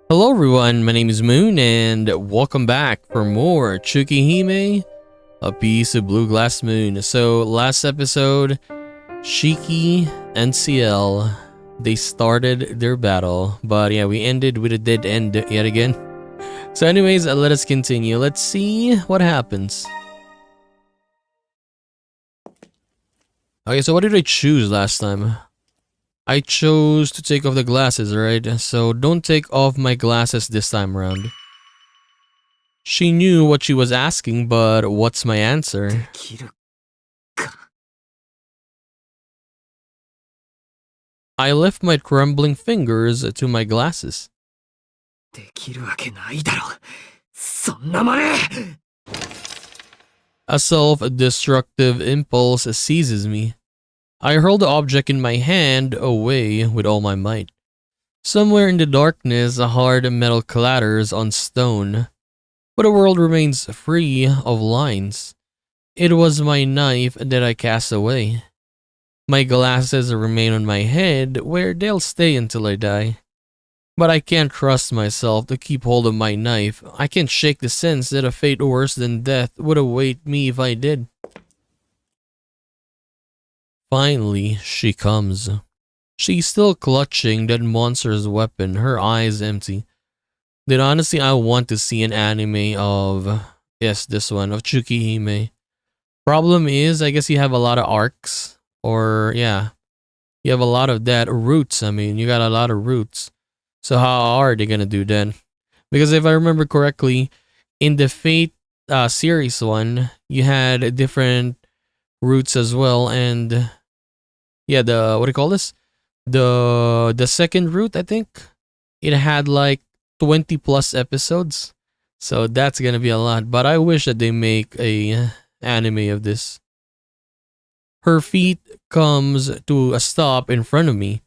Hello everyone, my name is Moon and welcome back for more Tsukihime, A Piece of Blue Glass Moon. So last episode, Shiki and CL, they started their battle, but yeah, we ended with a dead end yet again. So anyways, let us continue. Let's see what happens. Okay, so what did I choose last time? I chose to take off the glasses, right? So don't take off my glasses this time around. She knew what she was asking, but what's my answer? I lift my trembling fingers to my glasses. A self-destructive impulse seizes me. I hurl the object in my hand away with all my might. Somewhere in the darkness, a hard metal clatters on stone, but the world remains free of lines. It was my knife that I cast away. My glasses remain on my head, where they'll stay until I die. But I can't trust myself to keep hold of my knife. I can't shake the sense that a fate worse than death would await me if I did. Finally, she comes. She's still clutching that monster's weapon, her eyes empty. Then honestly, I want to see an anime of, yes, this one, of Tsukihime. Problem is, I guess you have a lot of arcs, or yeah, you have a lot of that roots. I mean, you got a lot of roots. So how are they gonna do then? Because if I remember correctly, in the Fate series one, you had different roots as well, and yeah, the what do you call this? The second route, I think it had like 20 plus episodes, so that's gonna be a lot. But I wish that they make a anime of this. Her feet comes to a stop in front of me.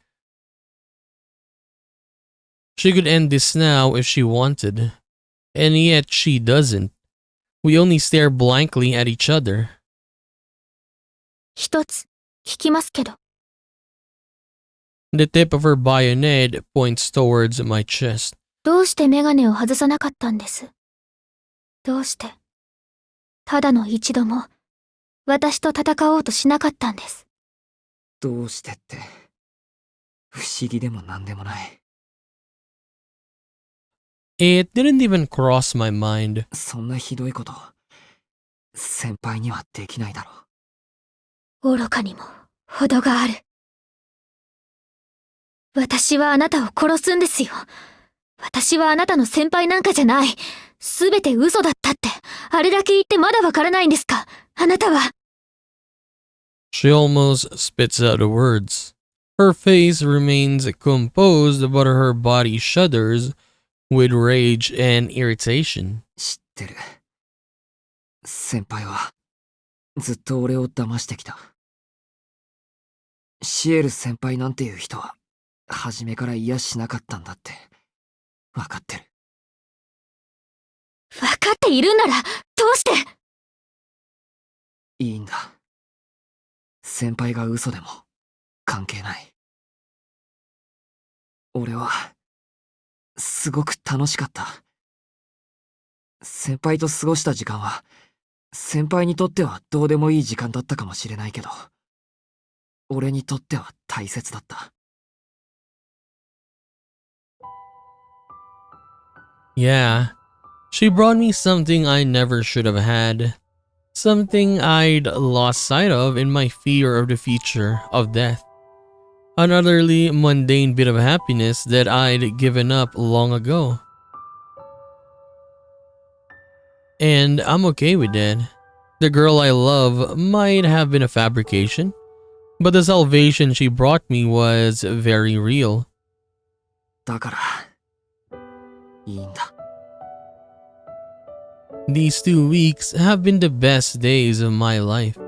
She could end this now if she wanted, and yet she doesn't. We only stare blankly at each other. 一つ聞きますけど。 The tip of her bayonet points towards my chest. どうしてメガネを外さなかったんです？どうして、ただの一度も私と戦おうとしなかったんです。どうしてって、不思議でもなんでもない。It didn't even cross my mind. そんなひどいこと、先輩にはできないだろう。愚かにも程がある。私はあなたを殺すんですよ。私はあなたの先輩なんかじゃない。すべて嘘だったって、あれだけ言ってまだわからないんですか？あなたは。She almost spits out the words. Her face remains composed, but her body shudders with rage and irritation. 知ってる。先輩はずっと俺を騙してきた。シエル先輩なんていう人は初めから嫌しなかったんだって分かってる。分かっているんならどうして？いいんだ。先輩が嘘でも関係ない。俺はすごく楽しかった。先輩と過ごした時間は先輩にとってはどうでもいい時間だったかもしれないけど、俺にとっては大切だった。Yeah, she brought me something I never should have had. Something I'd lost sight of in my fear of the future, of death. An utterly mundane bit of happiness that I'd given up long ago. And I'm okay with that. The girl I love might have been a fabrication, but the salvation she brought me was very real. だからいいんだ。These 2 weeks have been the best days of my life.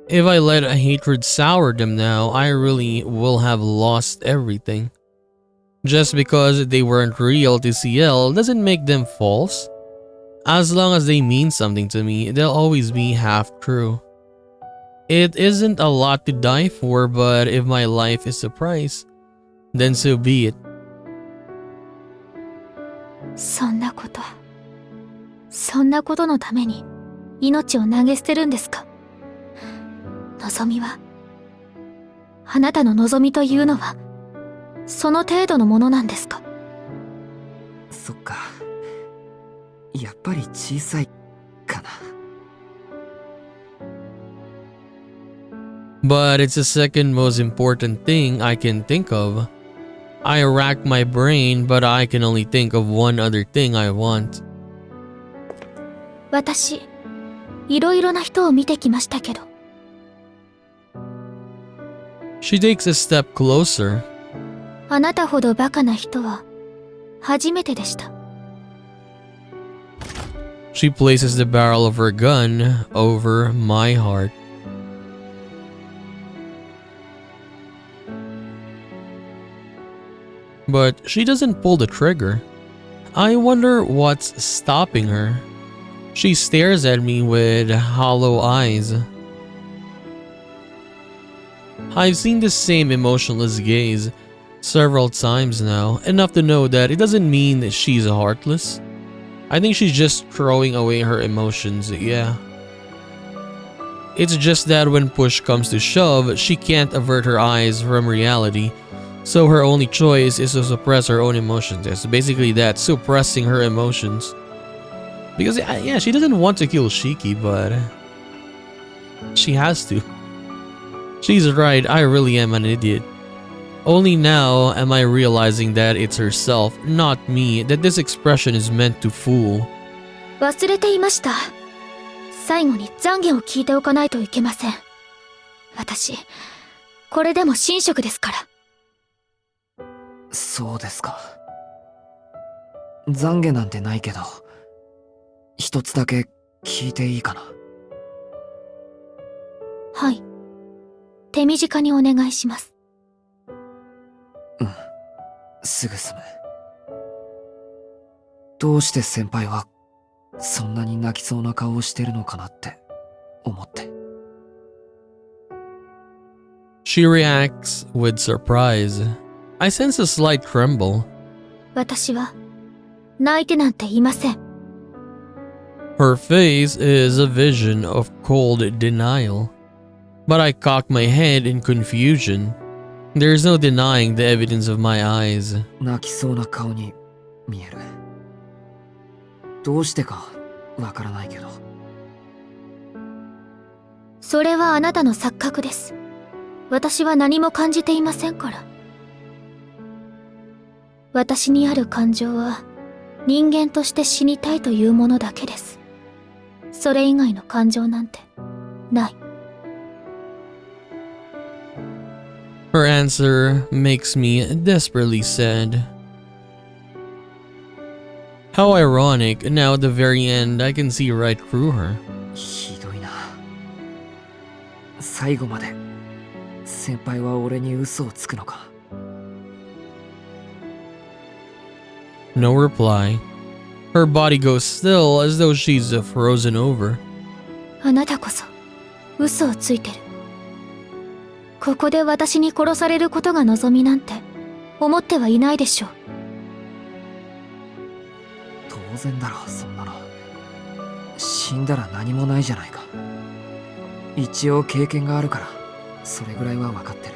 If I let a hatred sour them now, I really will have lost everything. Just because they weren't real to CL doesn't make them false. As long as they mean something to me, they'll always be half true. It isn't a lot to die for, but if my life is the price, then so be it. そんなことのために命を投げ捨てるんですか？望みは、あなたの望みというのはその程度のものなんですか？そっか。やっぱり小さいかな。But it's the second most important thing I can think of. I rack my brain, but I can only think of one other thing I want. 私、いろいろな人を見てきましたけど、 She takes a step closer. あなたほどバカな人は初めてでした。 She places the barrel of her gun over my heart. But she doesn't pull the trigger. I wonder what's stopping her. She stares at me with hollow eyes. I've seen the same emotionless gaze several times now, enough to know that it doesn't mean that she's heartless. I think she's just throwing away her emotions, yeah. It's just that when push comes to shove, she can't avert her eyes from reality, so her only choice is to suppress her own emotions. It's basically that, suppressing her emotions. Because yeah, she doesn't want to kill Shiki, but she has to. She's right, I really am an idiot. Only now am I realizing that it's herself, not me, that this expression is meant to fool. 忘れていました。最後に懺悔を聞いておかないといけません。私、これでも神職ですから。そうですか。懺悔なんてないけど、一つだけ聞いていいかな。はい。手短にお願いします。うん、すぐ済む。どうして先輩はそんなに泣きそうな顔をしてるのかなって思って。She reacts with surprise. I sense a slight tremble. 私は泣いてなんていません。Her face is a vision of cold denial. But I cock my head in confusion. There's no denying the evidence of my eyes. 泣きそうな顔に見える。どうしてかわからないけど。それはあなたの錯覚です。私は何も感じていませんから。私にある感情は人間として死にたいというものだけです。それ以外の感情なんてない。Her answer makes me desperately sad. How ironic, now at the very end I can see right through her. ひどいな。最後まで先輩は俺に嘘をつくのか。No reply. Her body goes still as though she's frozen over. あなたこそ嘘をついてる。ここで私に殺されることが望みなんて思ってはいないでしょう。当然だろ、そんなの。死んだら何もないじゃないか。一応経験があるからそれぐらいは分かってる。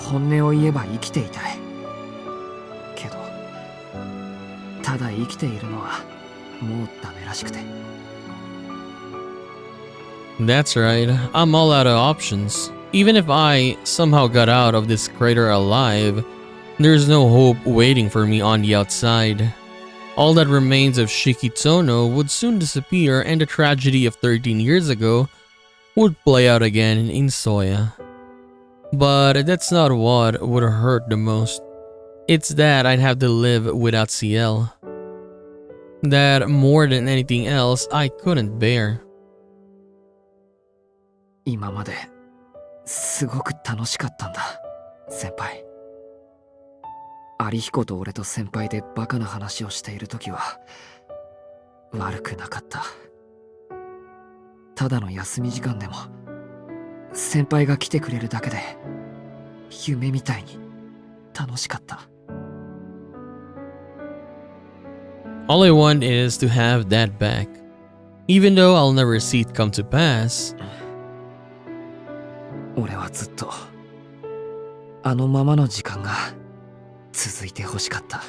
本音を言えば生きていたいけど、ただ生きているのはもうダメらしくて。That's right, I'm all out of options. Even if I somehow got out of this crater alive, there's no hope waiting for me on the outside. All that remains of Shikitono would soon disappear, and the tragedy of 13 years ago would play out again in Soya. But that's not what would hurt the most. It's that I'd have to live without CL. That more than anything else I couldn't bear. 今まですごく楽しかったんだ、先輩。有彦と俺と先輩でバカな話をしているときは悪くなかった。ただの休み時間でも先輩が来てくれるだけで夢みたいに楽しかった。All I want is to have that back. Even though I'll never see it come to pass. 俺はずっとあのままの時間が続いてほしかった。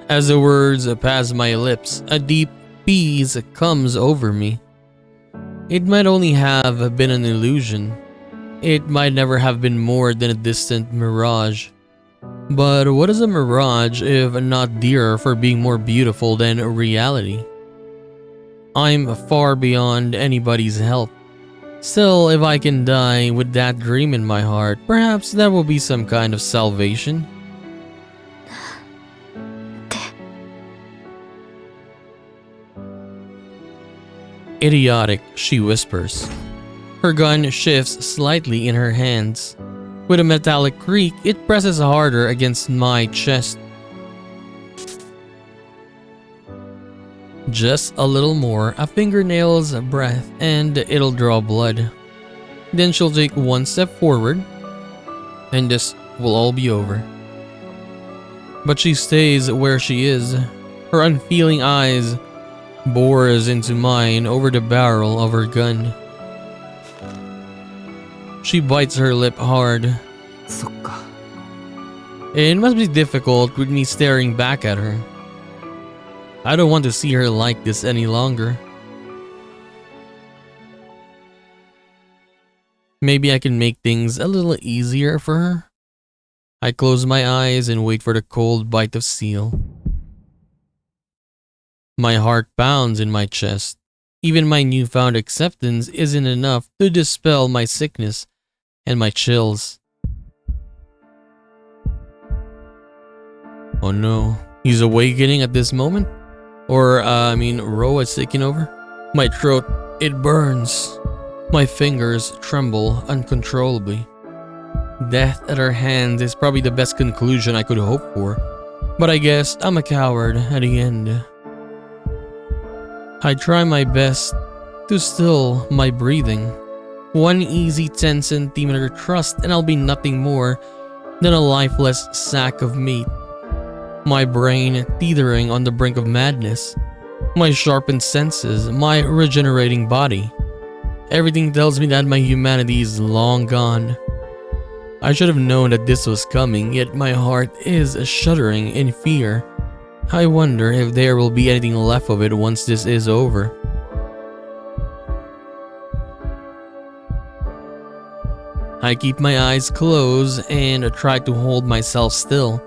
As the words pass my lips, a deep peace comes over me. It might only have been an illusion. It might never have been more than a distant mirage. But what is a mirage if not dearer for being more beautiful than reality? I'm far beyond anybody's help. Still, if I can die with that dream in my heart, perhaps that will be some kind of salvation. Idiotic, she whispers. Her gun shifts slightly in her hands. With a metallic creak, it presses harder against my chest. Just a little more, a fingernail's breadth, and it'll draw blood. Then she'll take one step forward, and this will all be over. But she stays where she is. Her unfeeling eyes bores into mine over the barrel of her gun. She bites her lip hard. そっか。 It must be difficult with me staring back at her. I don't want to see her like this any longer. Maybe I can make things a little easier for her. I close my eyes and wait for the cold bite of steel. My heart pounds in my chest. Even my newfound acceptance isn't enough to dispel my sickness and my chills. Oh no, he's awakening at this moment? Or, Ro is taking over? My throat, it burns. My fingers tremble uncontrollably. Death at her hands is probably the best conclusion I could hope for, but I guess I'm a coward at the end. I try my best to still my breathing. One easy 10-centimeter thrust and I'll be nothing more than a lifeless sack of meat. My brain teetering on the brink of madness. My sharpened senses, my regenerating body. Everything tells me that my humanity is long gone. I should have known that this was coming, yet my heart is shuddering in fear. I wonder if there will be anything left of it once this is over. I keep my eyes closed and try to hold myself still.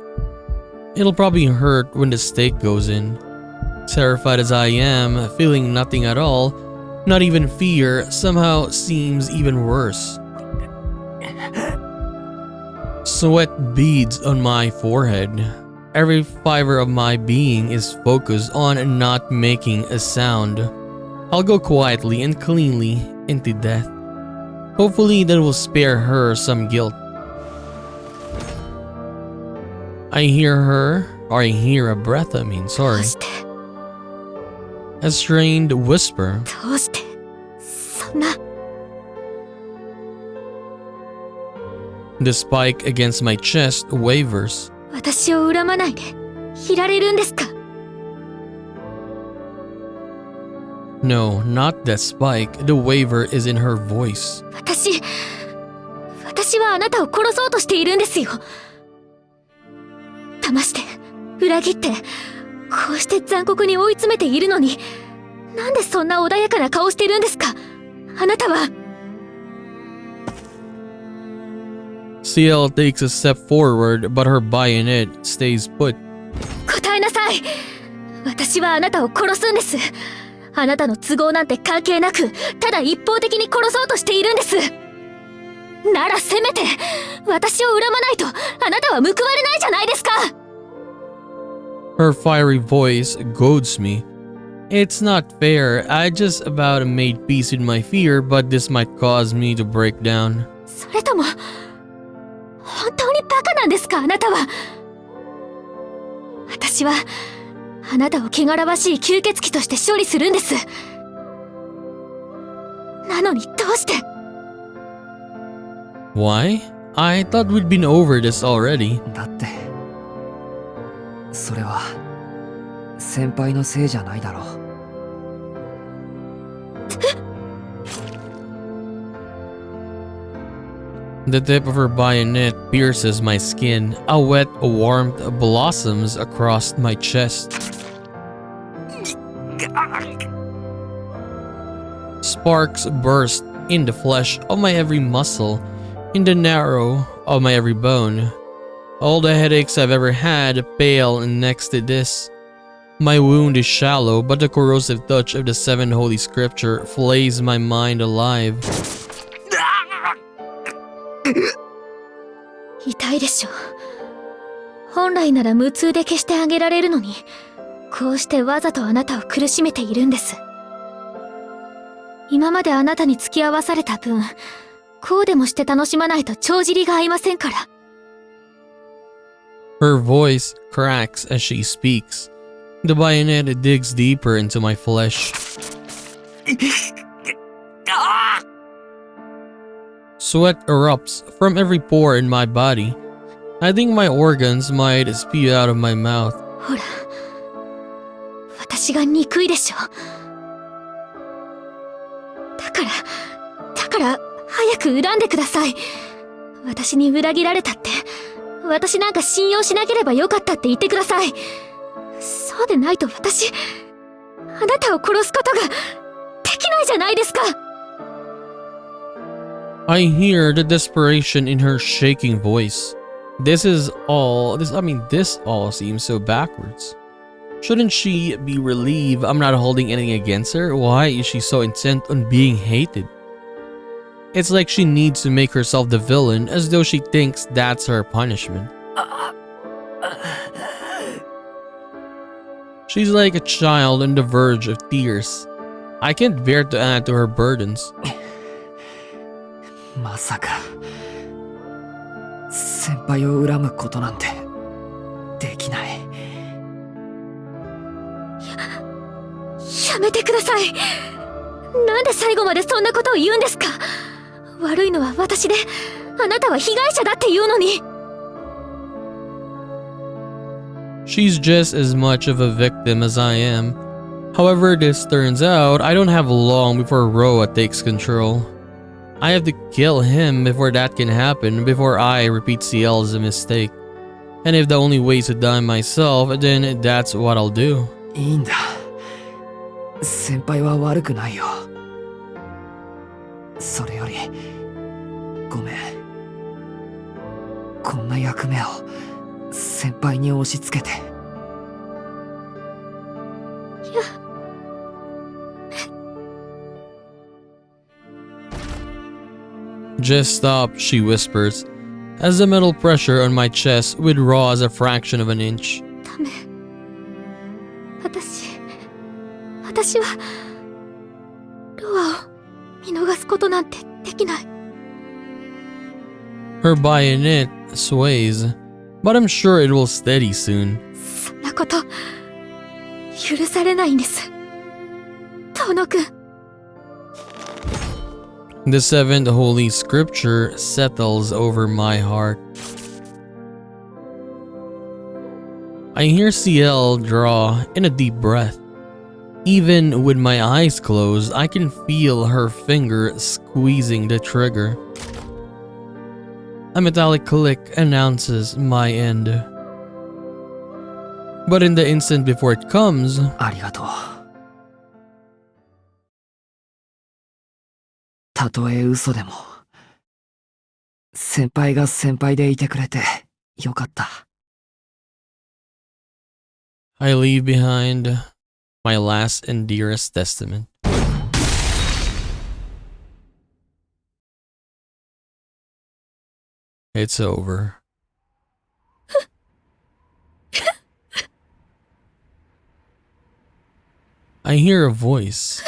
It'll probably hurt when the stake goes in. Terrified as I am, feeling nothing at all, not even fear, somehow seems even worse. Sweat beads on my forehead. Every fiber of my being is focused on not making a sound. I'll go quietly and cleanly into death. Hopefully that will spare her some guilt. I hear a breath, sorry. A strained whisper. The spike against my chest wavers. No, not that spike. The waver is in her voice. 私はあなたを殺そうとしているんですよ。騙して、裏切って、こうして残酷に追い詰めているのに、なんでそんな穏やかな顔してるんですか？あなたは。CL takes a step forward, but her bayonet stays put. 答えなさい。私はあなたを殺すんです。あなたの都合なんて関係なく、ただ一方的に殺そうとしているんです。ならせめて、私を恨まないと、あなたは報われないじゃないですか。Her fiery voice goads me. It's not fair. I just about made peace with my fear, but this might cause me to break down. それとも、本当にバカなんですか、あなたは。私は、あなたを汚らわしい吸血鬼として処理するんです。なのにどうして？ Why? I thought we'd been over this already. だってそれは先輩のせいじゃないだろう。 The tip of her bayonet pierces my skin. A wet warmth blossoms across my chest. Sparks burst in the flesh of my every muscle, in the marrow of my every bone. All the headaches I've ever had pale next to this. My wound is shallow, but the corrosive touch of the 7 holy scripture flays my mind alive. 痛いでしょ。本来なら無痛で消してあげられるのに、こうしてわざとあなたを苦しめているんです。今まであなたに付き合わされた分、こうでもして楽しまないと帳尻が合いませんから。Her voice cracks as she speaks. The bayonet digs deeper into my flesh. Sweat erupts from every pore in my body. I think my organs might spew out of my mouth. ほら、私が憎いでしょ。だから早く恨んでください。私に裏切られたって、私なんか信用しなければよかったって言ってください。そうでないと私、あなたを殺すことができないじゃないですか。I hear the desperation in her shaking voice. This all seems so backwards. Shouldn't she be relieved I'm not holding anything against her? Why is she so intent on being hated? It's like she needs to make herself the villain, as though she thinks that's her punishment. She's like a child on the verge of tears. I can't bear to add to her burdens. まさか先輩を恨むことなんてできない。やめてください。なんで最後までそんなことを言うんですか。悪いのは私で、あなたは被害者だって言うのに。She's just as much of a victim as I am. However this turns out, I don't have long before Roa takes control. I have to kill him before that can happen, before I repeat CL's mistake. And if the only way is to die myself, then that's what I'll do. いいんだ。先輩は悪くないよ。それよりごめん。こんな役目を先輩に押し付けて。Just stop, she whispers, as the metal pressure on my chest withdraws a fraction of an inch. ダメ。私はロアを見逃すことなんてできない。Her bayonet sways, but I'm sure it will steady soon. そんなこと許されないんです。遠野くん。The 7th holy scripture settles over my heart. I hear CL draw in a deep breath. Even with my eyes closed, I can feel her finger squeezing the trigger. A metallic click announces my end. But in the instant before it comes, ありがとう。たとえ嘘でも先輩が先輩でいてくれてよかった。 I leave behind my last and dearest testament. It's over. I hear a voice.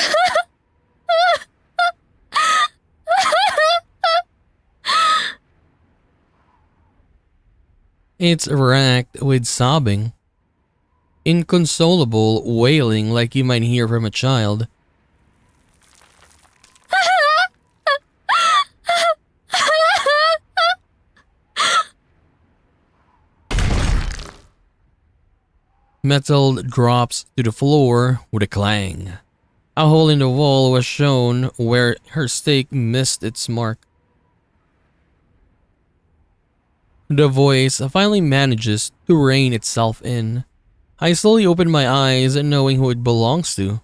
It's racked with sobbing. Inconsolable wailing like you might hear from a child. Metal drops to the floor with a clang. A hole in the wall was shown where her stake missed its mark. The voice finally manages to rein itself in. I slowly open my eyes, knowing who it belongs to.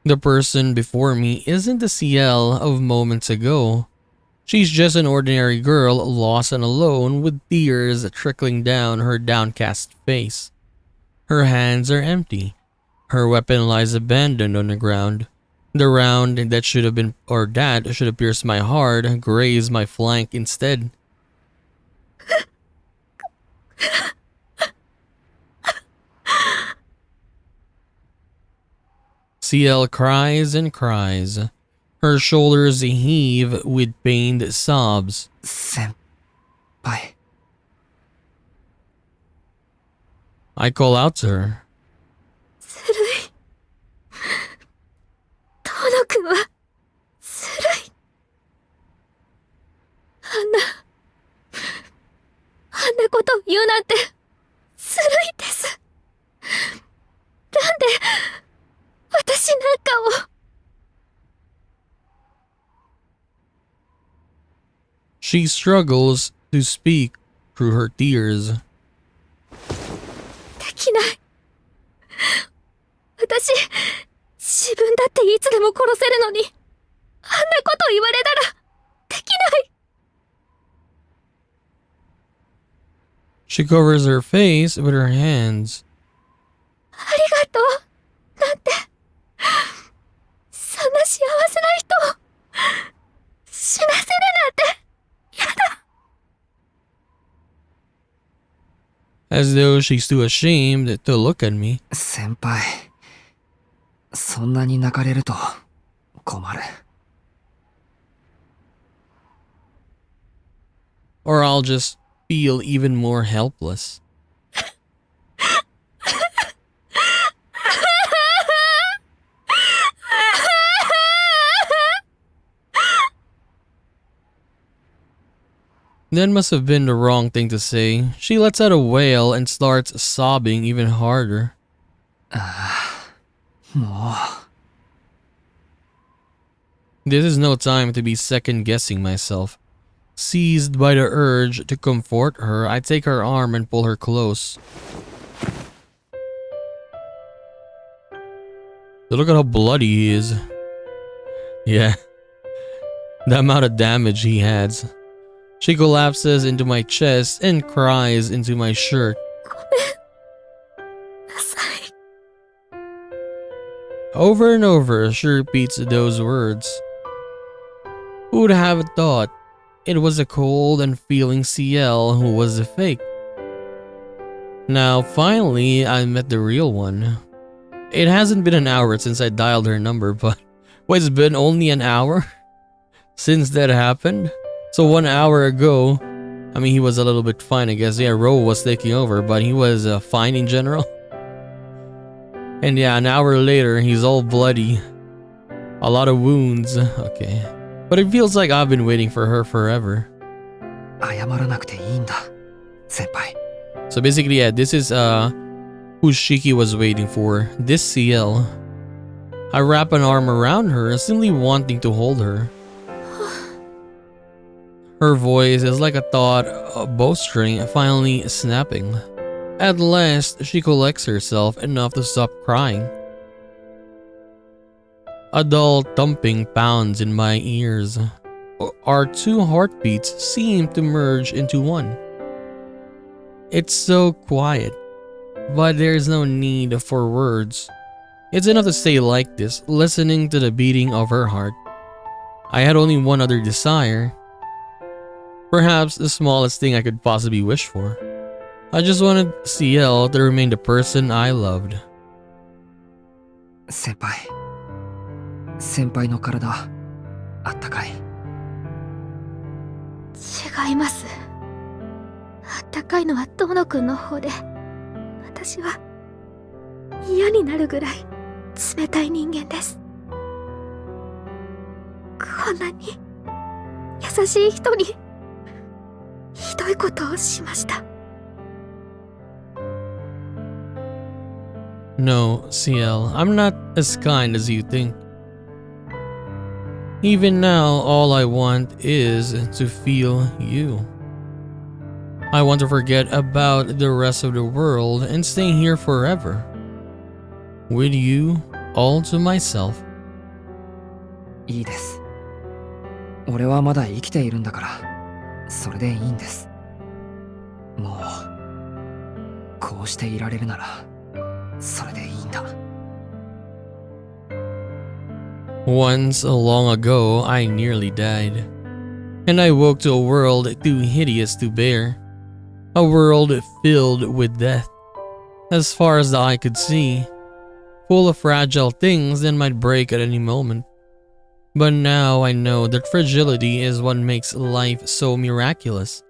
The person before me isn't the CL of moments ago. She's just an ordinary girl, lost and alone, with tears trickling down her downcast face. Her hands are empty. Her weapon lies abandoned on the ground. The round that should have pierced my heart grazed my flank instead. CL cries and cries. Her shoulders heave with pained sobs. 先輩。 I call out to her. ずるい。遠野くんはずるい。あんなことを言うなんてずるいです。なんで私なんかを。She struggles to speak through her tears. できない。私、自分だっていつでも殺せるのに、あんなこと言われたら、できない。She covers her face with her hands. ありがとう。なんて、そんな幸せな人を、死なせるなんて、やだ。As though she's too ashamed to look at me. 先輩、そんなに泣かれると困る。Or I'll just feel even more helpless. That must have been the wrong thing to say. She lets out a wail and starts sobbing even harder. も This is no time to be second guessing myself. Seized by the urge to comfort her, I take her arm and pull her close. Look at how bloody he is. Yeah. The amount of damage he has. She collapses into my chest and cries into my shirt. ごめんなさい。 Over and over, she repeats those words. Who would have thought it was a cold and feeling CL who was a fake? Now, finally, I met the real one. It hasn't been an hour since I dialed her number, but it's been only an hour since that happened? So 1 hour ago, I mean, he was a little bit fine, I guess. Yeah, Ro was taking over, but he was fine in general. And yeah, an hour later, he's all bloody. A lot of wounds. Okay. But it feels like I've been waiting for her forever. 謝らなくていいんだ、先輩。 So basically, yeah, this is who Shiki was waiting for. This CL. I wrap an arm around her, simply wanting to hold her. Her voice is like a taut bowstring finally snapping. At last, she collects herself enough to stop crying. A dull thumping pounds in my ears. Our two heartbeats seem to merge into one. It's so quiet, but there's no need for words. It's enough to stay like this, listening to the beating of her heart. I had only one other desire. Perhaps the smallest thing I could possibly wish for. I just wanted CL to remain the person I loved. 先輩。先輩の体、あったかい。違います。あったかいのは遠野くんの方で、私は嫌になるぐらい冷たい人間です。こんなに優しい人にひどいことをしました。No, CL, I'm not as kind as you think. Even now, all I want is to feel you. I want to forget about the rest of the world and stay here forever. With you, all to myself. いいです。俺はまだ生きているんだから、それでいいんです。もう、こうしていられるなら、それでいいんだ。Once, long ago, I nearly died. And I woke to a world too hideous to bear. A world filled with death. As far as the eye could see. Full of fragile things that might break at any moment. But now I know that fragility is what makes life so miraculous.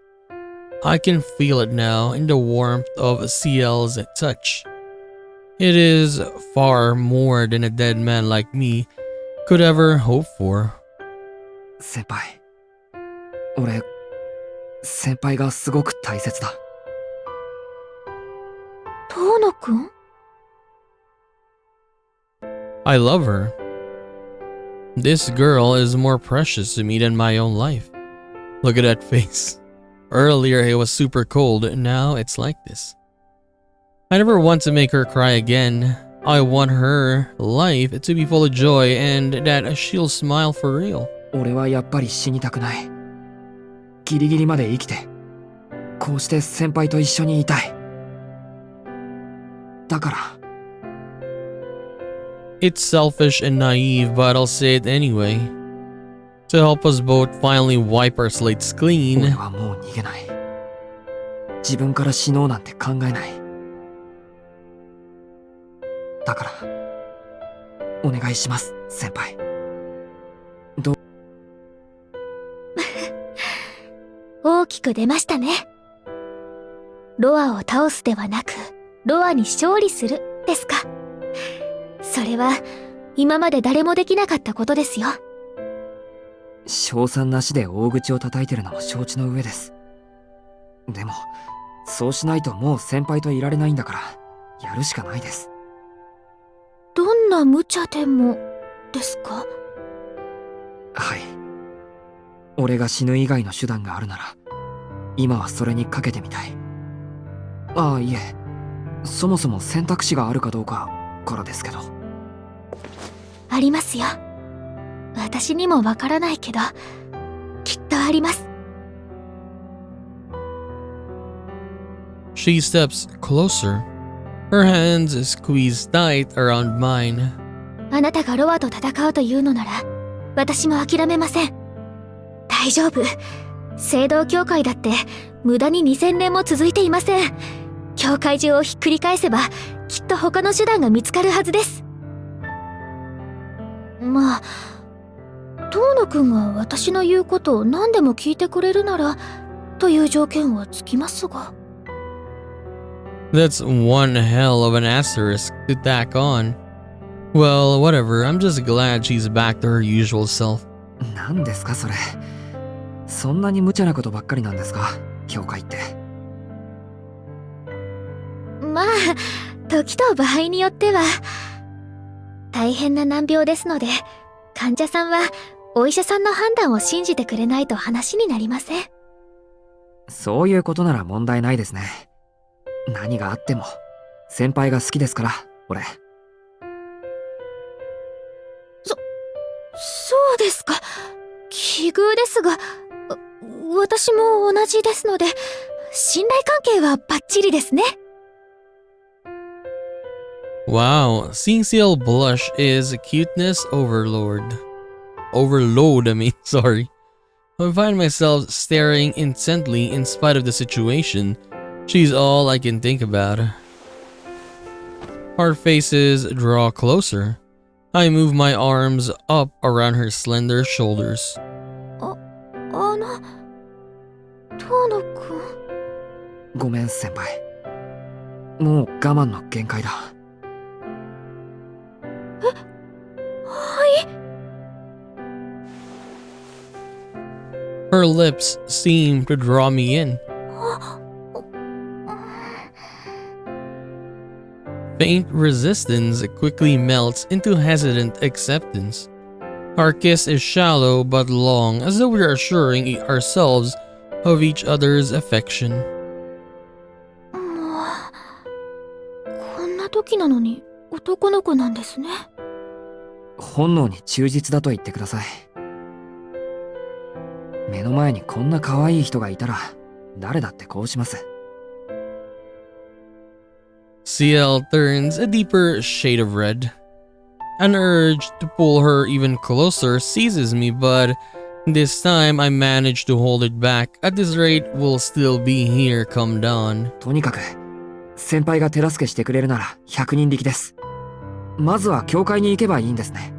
I can feel it now in the warmth of CL's touch. It is far more than a dead man like me could ever hope for. 先輩。俺、先輩がすごく大切だ。遠野くん？ I love her. This girl is more precious to me than my own life. Look at that face. Earlier it was super cold, now it's like this. I never want to make her cry again. I want her life to be full of joy and that she'll smile for real. 俺はやっぱり死にたくない。ギリギリまで生きて、こうして先輩と一緒にいたい。だから。It's selfish and naive, but I'll say it anyway. To help us both finally wipe our slates clean. 俺はもう逃げない。自分から死のうなんて考えない。だから、お願いします、先輩。大きく出ましたね。ロアを倒すではなく、ロアに勝利するですか。それは今まで誰もできなかったことですよ。称賛なしで大口を叩いてるのも承知の上です。でもそうしないともう先輩といられないんだから、やるしかないです。どんな無茶でもですか？はい。俺が死ぬ以外の手段があるなら、今はそれにかけてみたい。ああ、いえ、そもそも選択肢があるかどうかからですけど。ありますよ。私にもわからないけど、きっとあります。She steps closer. Her hands squeeze tight around mine. あなたがロアと戦うというのなら、私も諦めません。大丈夫。聖堂教会だって無駄に2000年も続いていません。教会中をひっくり返せば、きっと他の手段が見つかるはずです。まあ、遠野くんが私の言うことを何でも聞いてくれるなら、という条件はつきますが。That's one hell of an asterisk to tack on. Well, whatever, I'm just glad she's back to her usual self. 何ですかそれ。そんなに無茶なことばっかりなんですか、教会って。まあ、時と場合によっては。大変な難病ですので、患者さんはお医者さんの判断を信じてくれないと話になりません。そういうことなら問題ないですね。何があっても先輩が好きですから、俺。そうですか。奇遇ですが、私も同じですので、信頼関係はバッチリですね。Wow, seeing CL blush is cuteness overload. Sorry. I find myself staring intently in spite of the situation. She's all I can think about. Our faces draw closer. I move my arms up around her slender shoulders. 遠野くん。ごめん先輩。もう我慢の限界だ。はい。Her lips seem to draw me in. Faint resistance quickly melts into hesitant acceptance. Our kiss is shallow but long, as though we are assuring ourselves of each other's affection. もうこんな時なのに男の子なんですね。本能に忠実だと言ってください。目の前にこんな可愛い人がいたら誰だってこうします。CL turns a deeper shade of red. An urge to pull her even closer seizes me, but this time I manage to hold it back. At this rate, we'll still be here come dawn. とにかく先輩が手助けしてくれるなら100人力です。まずは教会に行けばいいんですね。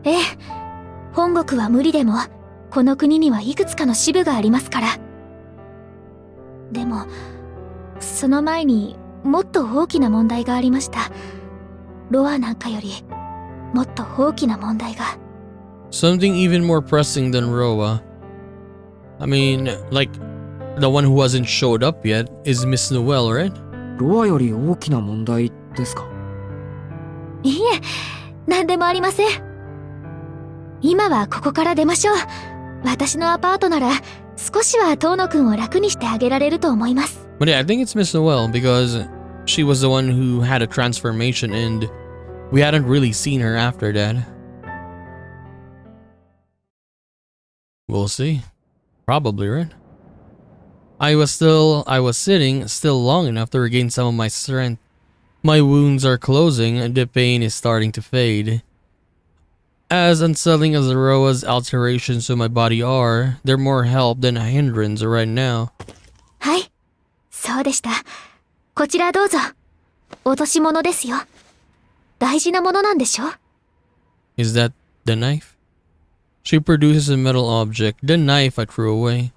ええ、本国は無理でもこの国にはいくつかの支部がありますから。でもその前にもっと大きな問題がありました。ロアなんかよりもっと大きな問題が。Something even more pressing than Roa. I mean, like, the one who hasn't showed up yet is Miss Noelle, right? ロアより大きな問題ですか？いいえ、何でもありません。今はここから出ましょう。私のアパートなら少しは遠野くんを楽にしてあげられると思います。But yeah, I think it's Miss Noelle because she was the one who had a transformation and we hadn't really seen her after that. We'll see. Probably, right? I was sitting still long enough to regain some of my strength. My wounds are closing and the pain is starting to fade. As unsettling as Roa's alterations to my body are, they're more help than a hindrance right now. はい、そうでした。こちらどうぞ。落とし物ですよ。大事なものなんでしょ？ Is that the knife? She produces a metal object, the knife I threw away.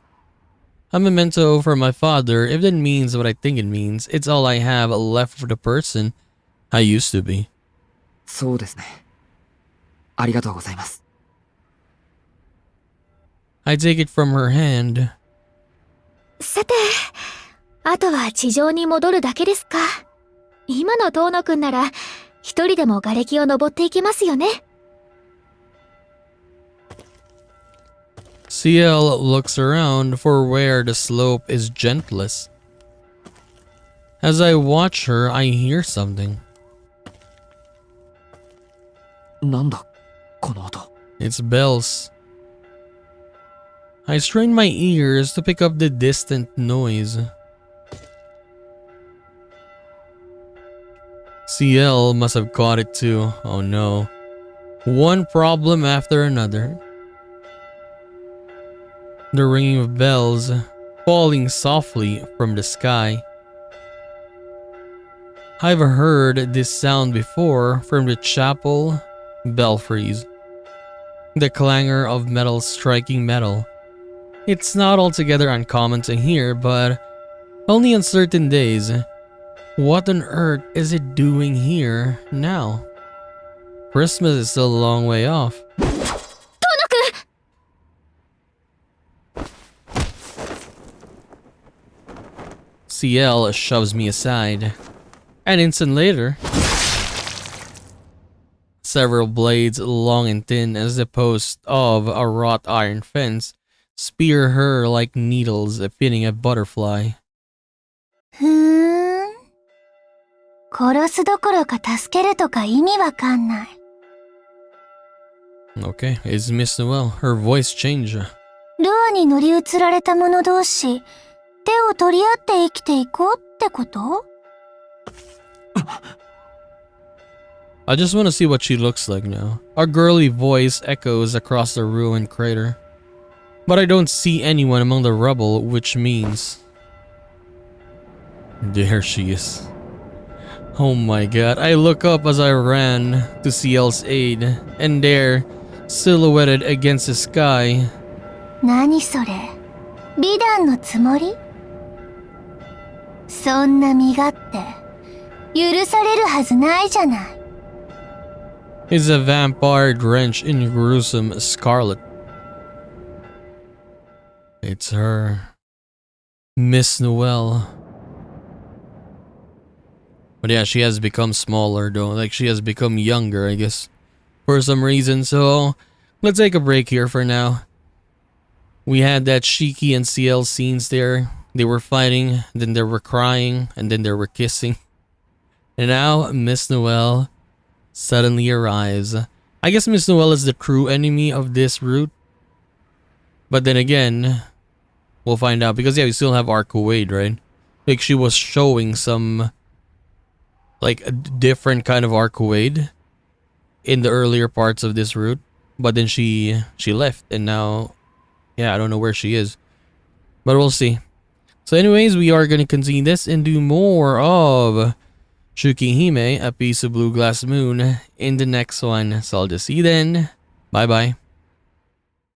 A memento for my father. If that means what I think it means, it's all I have left for the person I used to be. そうですね。ありがとうございます。I take it from her hand. さて、あとは地上に戻るだけですか。今の遠野くんなら一人でも瓦礫を登っていけますよね。CL looks around for where the slope is gentlest. As I watch her, I hear something. なんだこの音。 It's bells. I strain my ears to pick up the distant noise. CL must have caught it too. Oh no. One problem after another. The ringing of bells falling softly from the sky. I've heard this sound before from the chapel belfries. The clangor of metal striking metal. It's not altogether uncommon to hear, but only on certain days. What on earth is it doing here now? Christmas is still a long way off. CL shoves me aside. An instant later, several blades long and thin as the post of a wrought iron fence spear her like needles pinning a butterfly. ふーん。殺すどころか助けるとか意味わかんない。Okay, it's Miss Noelle. Her voice changed. ロアに乗り移られた者同士、手を取り合って生きていこうってこと？ I just want to see what she looks like now. A girly voice echoes across the ruined crater. But I don't see anyone among the rubble, which means... There she is. Oh my god. I look up as I ran to CL's aid, and there, silhouetted against the sky... 何それ？美談のつもり？そんな身勝手、許されるはずないじゃない。is a vampire drenched in gruesome scarlet. It's her. Miss Noelle. But yeah, she has become smaller though. Like she has become younger, I guess, for some reason. So let's take a break here for now. We had that Shiki and CL scenes there. They were fighting, then they were crying, and then they were kissing. And now Miss Noelle suddenly arrives. I guess Miss Noelle is the true enemy of this route. But then again, we'll find out. Because yeah, we still have Arco Wade, right? Like she was showing some like a different kind of Arco Wade in the earlier parts of this route. But then she left and now, yeah, I don't know where she is. But we'll see. So anyways, we are going to continue this and do more of Tsukihime, A Piece of Blue Glass Moon in the next one. So I'll just see you then. Bye bye.